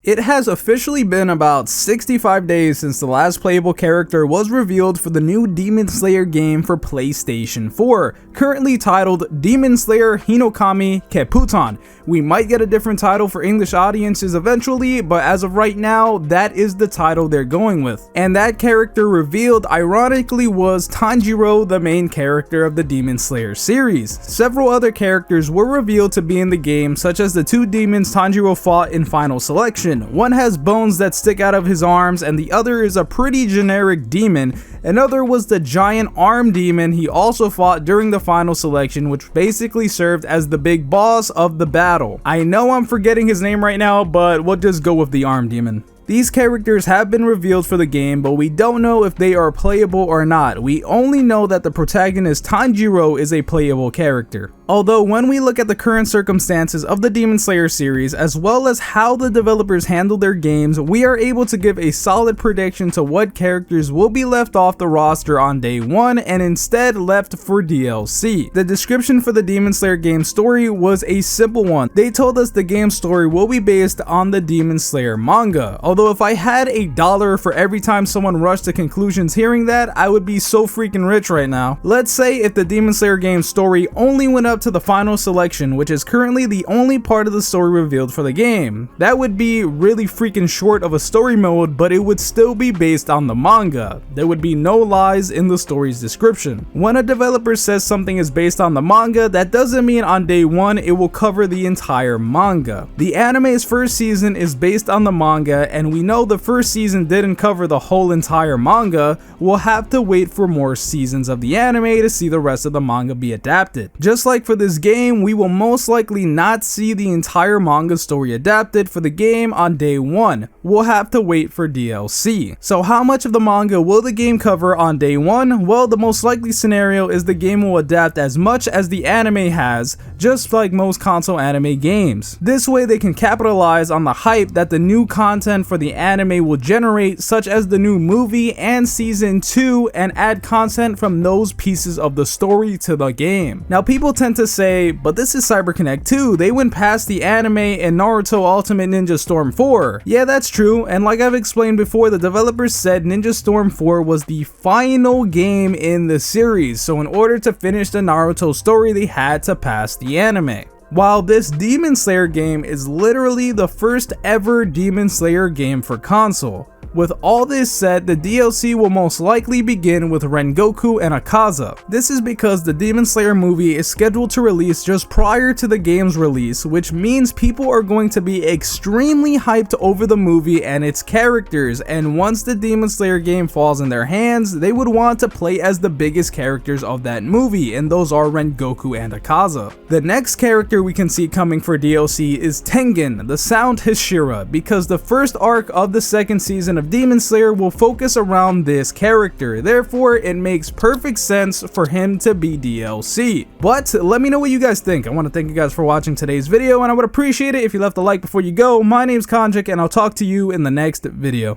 It has officially been about 65 days since the last playable character was revealed for the new Demon Slayer game for PlayStation 4, currently titled Demon Slayer Hinokami Keppuutan. We might get a different title for English audiences eventually, but as of right now, that is the title they're going with. And that character revealed ironically was Tanjiro, the main character of the Demon Slayer series. Several other characters were revealed to be in the game, such as the two demons Tanjiro fought in Final Selection. One has bones that stick out of his arms, and the other is a pretty generic demon. Another was the giant arm demon he also fought during the Final Selection, which basically served as the big boss of the battle. I know I'm forgetting his name right now, but we'll just go with the arm demon. These characters have been revealed for the game, but we don't know if they are playable or not. We only know that the protagonist Tanjiro is a playable character. Although when we look at the current circumstances of the Demon Slayer series, as well as how the developers handle their games, we are able to give a solid prediction to what characters will be left off the roster on day 1 and instead left for DLC. The description for the Demon Slayer game story was a simple one. They told us the game story will be based on the Demon Slayer manga. Although if I had $1 for every time someone rushed to conclusions hearing that, I would be so freaking rich right now. Let's say if the Demon Slayer game story only went up to the Final Selection, which is currently the only part of the story revealed for the game. That would be really freaking short of a story mode, but it would still be based on the manga. There would be no lies in the story's description. When a developer says something is based on the manga, that doesn't mean on day 1 it will cover the entire manga. The anime's first season is based on the manga, and we know the first season didn't cover the whole entire manga. We'll have to wait for more seasons of the anime to see the rest of the manga be adapted. Just like for this game, we will most likely not see the entire manga story adapted for the game on day 1. We'll have to wait for DLC. So how much of the manga will the game cover on day 1? Well, the most likely scenario is the game will adapt as much as the anime has, just like most console anime games. This way they can capitalize on the hype that the new content for the anime will generate, such as the new movie and season 2, and add content from those pieces of the story to the game. Now people tend to say, but this is CyberConnect 2, they went past the anime and Naruto Ultimate Ninja Storm 4. Yeah, that's true, and like I've explained before, the developers said Ninja Storm 4 was the final game in the series, so in order to finish the Naruto story they had to pass the anime. While this Demon Slayer game is literally the first ever Demon Slayer game for console. With all this said, the DLC will most likely begin with Rengoku and Akaza. This is because the Demon Slayer movie is scheduled to release just prior to the game's release, which means people are going to be extremely hyped over the movie and its characters, and once the Demon Slayer game falls in their hands, they would want to play as the biggest characters of that movie, and those are Rengoku and Akaza. The next character we can see coming for DLC is Tengen, the Sound Hashira, because the first arc of the second season of Demon Slayer will focus around this character, therefore it makes perfect sense for him to be DLC. But let me know what you guys think. I want to thank you guys for watching today's video, and I would appreciate it if you left a like before you go. My name's Konjik, and I'll talk to you in the next video.